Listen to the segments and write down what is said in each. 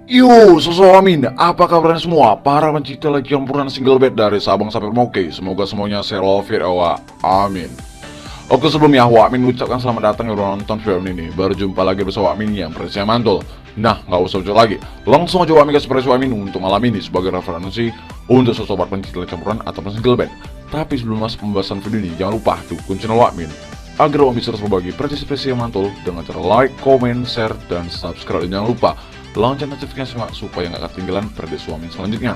Yo, Sosoamin, apa kabarnya semua? Para pencipta lagi campuran single bed dari Sabang sampai Merauke. Semoga semuanya selalu fit, amin. Oke, sebelumnya Wak Min ucapkan selamat datang yang udah nonton film ini. Baru jumpa lagi bersama Wak Min yang percaya mantul. Nah, nggak usah jauh lagi, langsung aja Wak Min kasih Wak Min untuk malam ini sebagai referensi untuk sobat pencipta campuran ataupun single bed. Tapi sebelum masuk pembahasan video ini, jangan lupa dukung channel Wak Min agar Wak Min terus berbagi presisi yang mantul dengan cara like, comment, share, dan subscribe. Dan jangan lupa lonceng notifikasi supaya nggak ketinggalan prediksi Wak Min selanjutnya.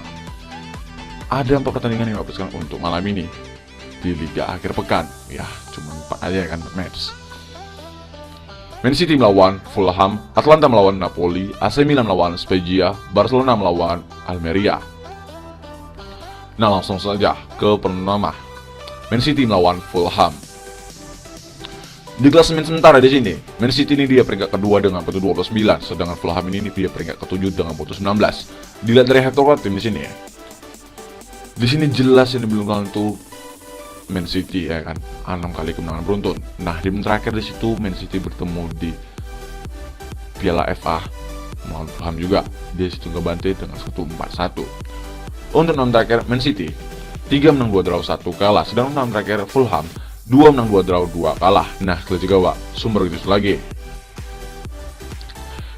Ada 4 pertandingan yang dihabiskan untuk malam ini di Liga akhir pekan. Ya, cuma 4 aja kan match. Man City melawan Fulham, Atalanta melawan Napoli, AC Milan melawan Spezia, Barcelona melawan Almeria. Nah, langsung saja ke pertama. Man City melawan Fulham. Di klasemen sementara di sini, Man City ini dia peringkat kedua dengan putu 29, sedangkan Fulham ini dia peringkat ke-7 dengan putu 19. Dilihat dari head to head tim di sini ya. Di sini jelas yang dibilang tuh Man City ya kan, 6 kali kemenangan beruntun. Nah, di terakhir di situ Man City bertemu di Piala FA melawan Fulham juga. Dia situ ngebantai dengan skor 4-1. Untuk 6 terakhir Man City 3 menang 2 draw 1 kalah, sedangkan 6 terakhir Fulham 2 menang 2 draw 2 kalah. Nah, kita juga Wak sumber gitu lagi.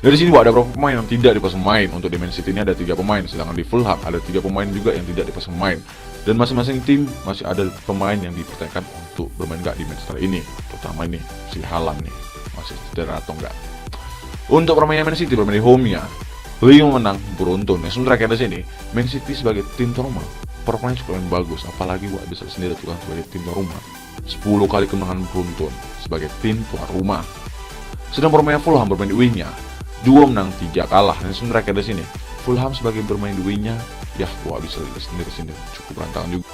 Dari sini Wak ada beberapa pemain yang tidak dipasang main. Untuk di Man City ini ada 3 pemain, sedangkan di Fulham ada 3 pemain juga yang tidak dipasang main. Dan masing-masing tim masih ada pemain yang dipertanyakan untuk bermain gak di match ini. Terutama ini si Haaland nih, masih cedera atau enggak. Untuk permainan Man City bermain di home-nya 5 menang beruntun. Yang sementara di sini Man City sebagai tim tuan rumah permainan cukup bagus, apalagi Wak bisa sendiri tuh sebagai tim tuan rumah 10 kali kemenangan beruntun sebagai tim tuan rumah. Sedang permainan Fulham bermain di away-nya 2 menang 3 kalah. Dan sementara di sini Fulham sebagai bermain di away-nya ya Wak bisa lihat sendiri cukup berantakan juga.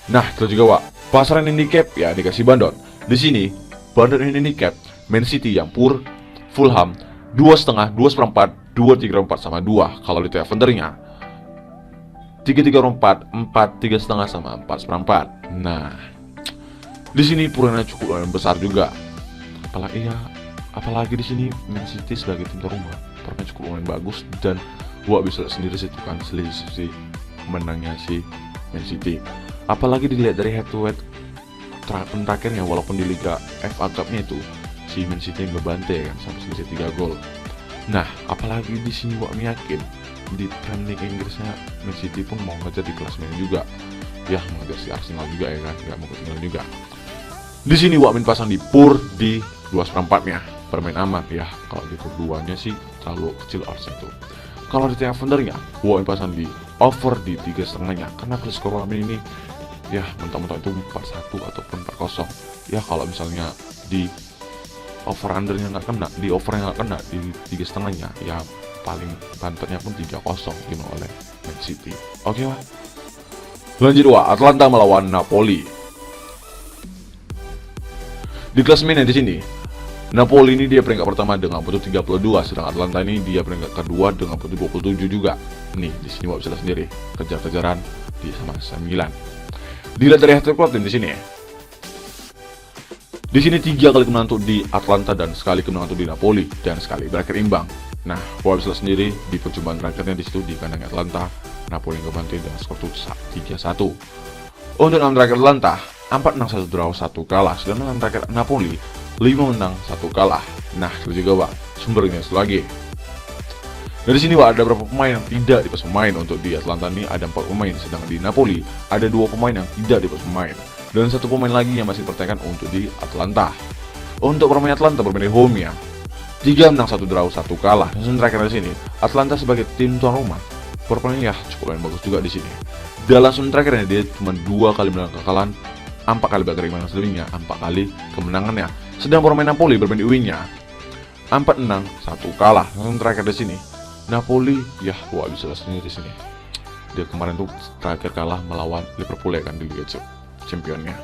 Nah, kita juga Wak pasaran handicap ya dikasih bandot. Di sini bandot handicap Man City yang pur, Fulham 2,5, 2,4, 2,34 sama 2. Kalau di Tavendernya 3,34, 4, 3,5 sama 4,4. Nah, di sini puranya cukup besar juga. Apalagi di sini Man City sebagai tim rumah permainan cukup bagus, dan Wak bisa sendiri sih kan selisih menangnya si Man City. Apalagi dilihat dari head to head terakhirnya, walaupun di Liga FA Cup-nya itu si Man City ngebantai kan sampai selisih 3 gol. Nah, apalagi di sini Wak yakin di Premier League Inggrisnya Man City pun mau ngejar di klasemen juga. Ya, mengejar si Arsenal juga ya kan, nggak mau ketinggalan juga. Di sini Wak pasang di pur di 2/4-nya. Permain aman ya, kalau di keduanya sih terlalu kecil odds itu. Kalau di Tavendernya Wak pasang di over di 3,5-nya, karena skor Wak ini ya mentang-mentang itu 4-1 ataupun 4-0. Ya kalau misalnya di over undernya nggak kena, di overnya nggak kena di 3,5-nya, ya paling pantatnya pun 3-0 gimana oleh Man City. Oke Wak, lanjut Wak, Atalanta melawan Napoli. Di klasemen di sini Napoli ini dia peringkat pertama dengan putu 32, sedangkan Atalanta ini dia peringkat kedua dengan putu 27 juga. Nih, di sini Wak bisa lihat sendiri kejar-kejaran di sama Milan. Dilihat dari hasil tim di sini ya. Di sini 3 kali kemenangan untuk di Atalanta dan sekali kemenangan untuk di Napoli dan sekali berakhir imbang. Nah, Wak bisa lihat sendiri di percobaan terakhirnya di situ di kandang Atalanta, Napoli ngebantai dengan skor 3-1. Untuk 6 terakhir Atalanta 4 menang 1 draw 1 kalah, sedangkan 6 terakhir Napoli 5 menang 1 kalah. Nah, itu juga Wak sumbernya lagi. Dari sini Wak ada beberapa pemain yang tidak dipasang main. Untuk di Atalanta ini ada 4 pemain, sedangkan di Napoli ada 2 pemain yang tidak dipasang main, dan 1 pemain lagi yang masih dipertanyakan untuk di Atalanta. Untuk permainan Atalanta bermain di home-nya 3 menang 1 draw 1 kalah. Dan terakhir di sini Atalanta sebagai tim tuan rumah permainannya ya cukup bagus juga di sini. Dalam terakhirnya dia cuma 2 kali menang kekalahan, 4 kali berakhir selebihnya 4 kali kemenangannya. Sedang permainan Napoli bermain di wing-nya 4 menang 1 kalah. Langsung terakhir di sini Napoli ya Wak bisa sendiri di sini. Dia kemarin tuh terakhir kalah melawan Liverpool ya kan di Liga Championnya.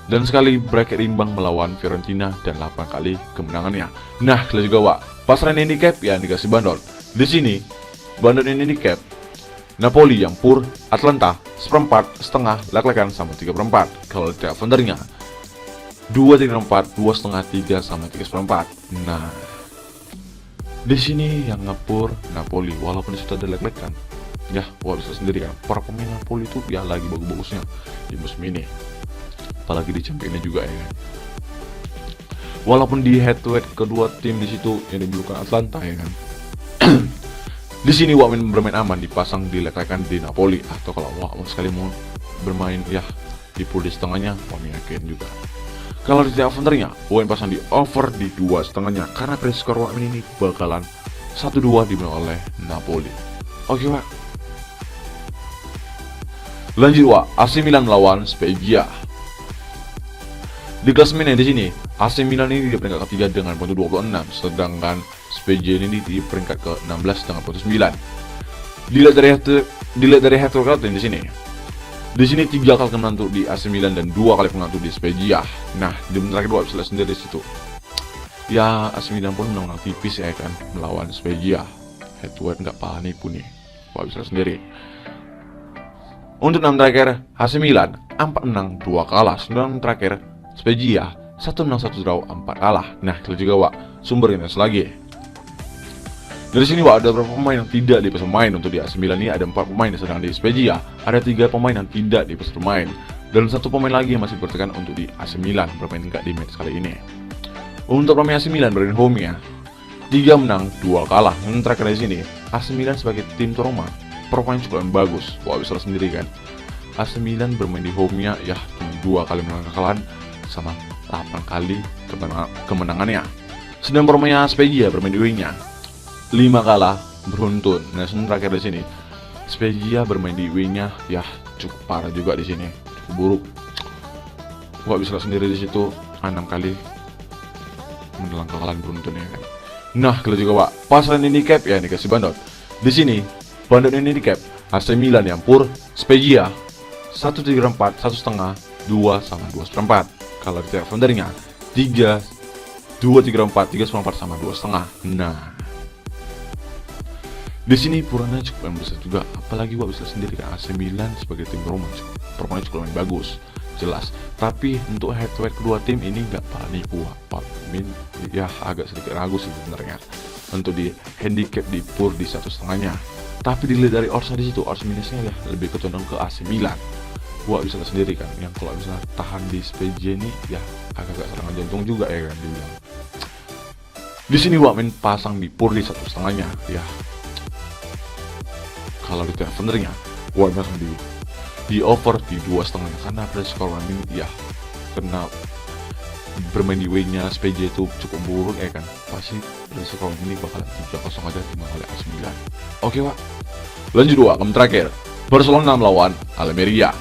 Dan sekali berakhir imbang melawan Fiorentina dan 8 kali kemenangannya. Nah, kita juga Wak pasaran handicap ya dikasih bandol. Di sini bandol handicap Napoli yang pur, Atalanta 1/4, setengah, lek-lekan sama 3/4. Kalau di Tavendernya 2,34, 2,5, 3 sama 3/4. Nah, Di sini yang ngepur Napoli, walaupun disitu ada lag-lag kan. Ya, wah bisa sendiri kan. Para pemain Napoli itu ya lagi bagus-bagusnya di musim ini. Apalagi di Champions juga ya kan. Walaupun di head to head kedua tim di situ yang dijulukan Atlanta ya kan. Di sini Wamin bermain aman dipasang di lag-lagan di Napoli, atau kalau Wamin sekali mau bermain ya di pool di setengahnya, Wamin yakin juga. Kalau di tiap counternya, Wamin pasang di over di 2,5-nya karena preskor Wamin ini bakalan 1-2 dimenang oleh Napoli. Oke Wak. Lanjut Wak, AC Milan melawan Spezia. Di klasemennya di sini, AC Milan ini di peringkat ketiga dengan poin 26, sedangkan Spezia ini di peringkat ke-16 dengan poin 9. Dilihat dari head to head di sini. Di sini 3 kali kemenangan untuk di AC Milan dan 2 kali kemenangan untuk di Spezia. Nah, di menit terakhir bisa lihat sendiri di situ. Ya, AC Milan pun menang tipis ya kan melawan Spezia. Head to head nggak paham nih pun nih. Wah, bisa lihat sendiri. Untuk 6 terakhir, AC Milan 4 menang 2 kalah. 9 terakhir Spezia 1 menang 1 draw 4 kalah. Nah, itu juga Wak, sumber ini lagi. Dari sini Wak, ada beberapa pemain yang tidak dipesan main. Untuk di AC Milan ini ada 4 pemain, sedang di Spezia ada 3 pemain yang tidak dipesan main, dan 1 pemain lagi yang masih bertekan untuk di AC Milan bermain enggak di match kali ini. Untuk pemain AC Milan bermain home ya, 3 menang 2 kalah. Yang terakhir di sini AC Milan sebagai tim tuan rumah permainan cukup bagus. Wah, bisa sendiri kan. AC Milan bermain di home-nya ya 2 kali menang kekalahan sama 8 kali kemenangannya. Sedang permainnya Spezia bermain di away-nya 5 kalah beruntun. Nah, terakhir di sini Spezia bermain di away-nya ya cukup parah juga di sini, cukup buruk. Gak bisa sendiri di situ 6 kali mendalang kekalahan beruntun ya kan. Nah, kalau juga Pak, pasaran handicap ya dikasih bandot. Di sini bandot ini handicap AC Milan yang pur Spezia 1,34, 1,5, 2 sama 2,4. Kalau di tiap foundernya 3, 2,34, 3,4 sama 2,5. Nah, di sini puranya cukup besar juga, apalagi Wak bisa sendiri kan AC Milan sebagai tim rumah permainan cukup bagus, jelas. Tapi untuk head to head kedua tim ini nggak paling nipu Pak. Ya agak sedikit ragu sih sebenarnya untuk di handicap di pur di 1,5-nya. Tapi dilihat dari odds di situ, odds minusnya ya lebih condong ke AC Milan. Wak bisa sendiri kan, yang kalau misalnya tahan di Spezia ini ya agak serangan jantung juga ya kan dibilang. Di sini Wak main pasang di pur di 1,5-nya ya. Kalau di teleponernya, Wak pasang di over di 2,5-nya karena pada skor ini ya karena bermain di way-nya Spezia itu cukup buruk ya kan. Pasti pada skor ini bakalan 3-0 aja dimenang oleh AC Milan. Oke Wak. Lanjut Wak, game terakhir Barcelona melawan Almeria.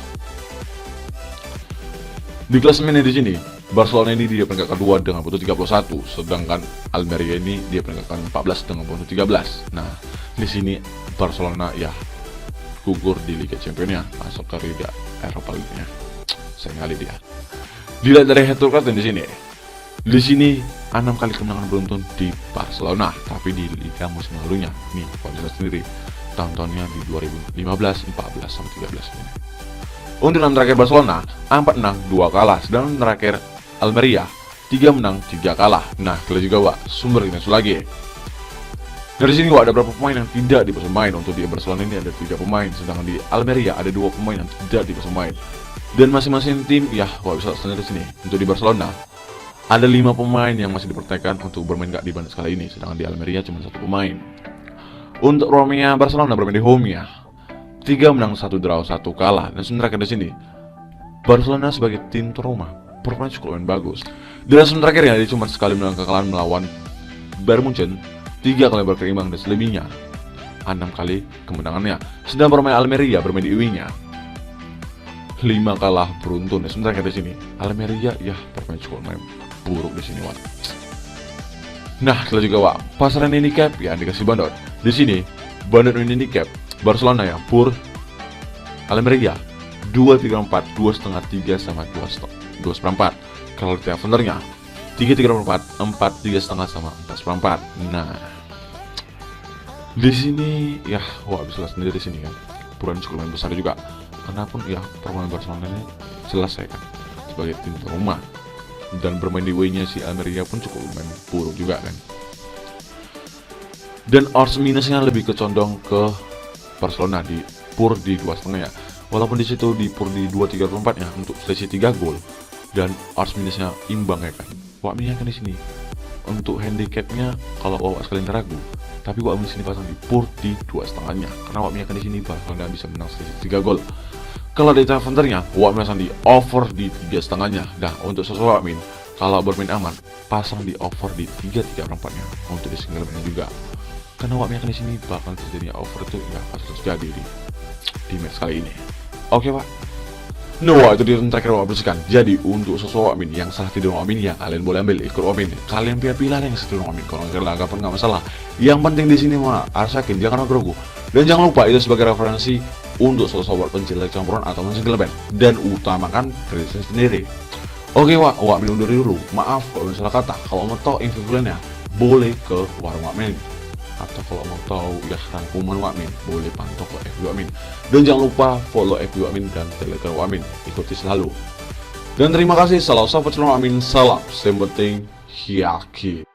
Di klasemen di sini, Barcelona ini di peringkat kedua dengan poin 31, sedangkan Almeria ini di peringkat ke-14 dengan poin 13. Nah, di sini Barcelona ya gugur di Liga Champions-nya, masuk ke Liga Eropa League-nya. Sayang kali dia. Dilihat dari head to head di sini. Di sini 6 kali kemenangan beruntun di Barcelona, tapi di Liga musim lalunya. Nih, kalau bisa sendiri, tahun-tahunnya di 2015, 14 sampai 13 ini. Untuk 6 terakhir Barcelona 4 menang 2 kalah, sedangkan terakhir Almeria 3 menang 3 kalah. Nah, kalau juga Wak, sumber ini lagi. Dari sini Wak, ada beberapa pemain yang tidak dipesan main. Untuk di Barcelona ini ada 3 pemain, sedangkan di Almeria ada 2 pemain yang tidak dipesan main. Dan masing-masing tim ya Wak bisa lihat di sini. Untuk di Barcelona ada 5 pemain yang masih dipertahankan untuk bermain gak di bandit kali ini, sedangkan di Almeria cuma 1 pemain. Untuk Romania Barcelona bermain di home ya 3 menang 1 draw 1 kalah. Dan sementara di sini Barcelona sebagai tim tuan rumah permainan cukup bagus. Dan sementara akhirnya dia cuma sekali menang kekalahan melawan Bayern Munchen, 3 kali berkeimbang dan selebihnya 6 kali kemenangannya. Sedang bermain Almeria bermain di away-nya 5 kalah beruntun. Dan sementara di sini Almeria ya permainan cukup buruk di sini Wak. Nah, kalau juga Wak, pasaran handicap ya dikasih bandot. Di sini bandot handicap Barcelona ya pur Almeria 2-3-4, 2,5, 3 sama 2,4. Kalau di teleponernya 3-3-4, 4, 3,5 sama 4,4. Nah, di sini ya Wak bisa lihat sendiri di sini kan puran cukup besar juga. Karena pun ya permainan Barcelona ini jelas ya kan sebagai tim rumah, dan bermain di way-nya si Almeria pun cukup buruk juga kan. Dan odds minusnya lebih kecondong ke Barcelona di PUR di 2,5 ya. Walaupun di situ di PUR di 2,3/4 ya untuk selisih 3 gol dan odds minusnya imbang ya kan. Wak Min akan di sini. Untuk handicapnya kalau Wak sekalian ragu, tapi Wak Min sini pasang di PUR di 2,5-nya karena Wak Min akan di sini Barcelona bisa menang selisih 3 gol. Kalau data counternya, Wak Min pasang di over di 3,5-nya. Nah, untuk sesuatu Wak Min, kalau bermain aman, pasang di over di 3,3/4-nya untuk di single man juga. Karena Wak Min akan di sini bakal terjadinya over itu ya pasti terjadi di match kali ini. Oke Pak. No, itu dia terakhir Wak bersihkan. Jadi untuk sesuatu Wak Min yang salah tidur Wak Min ya kalian boleh ambil ikut Wak Min. Kalian pilih yang sesuai Wak Min. Kalau nggak pun nggak masalah. Yang penting di sini mah harus yakin, jangan ragu-ragu. Dan jangan lupa itu sebagai referensi untuk sobat pencinta campuran atau single band dan utamakan diri sendiri. Oke Wak Min undur dulu. Maaf kalau misalnya kata. Kalau mau tahu info lainnya boleh ke warung Wak Min. Atau kalau mau tahu ya rangkuman Wak Min boleh pantau ke FB Wak Min. Dan jangan lupa follow FB Wak Min dan Telegram Wak Min, ikuti selalu. Dan terima kasih, salam support Wak Min, salam yang penting yakin.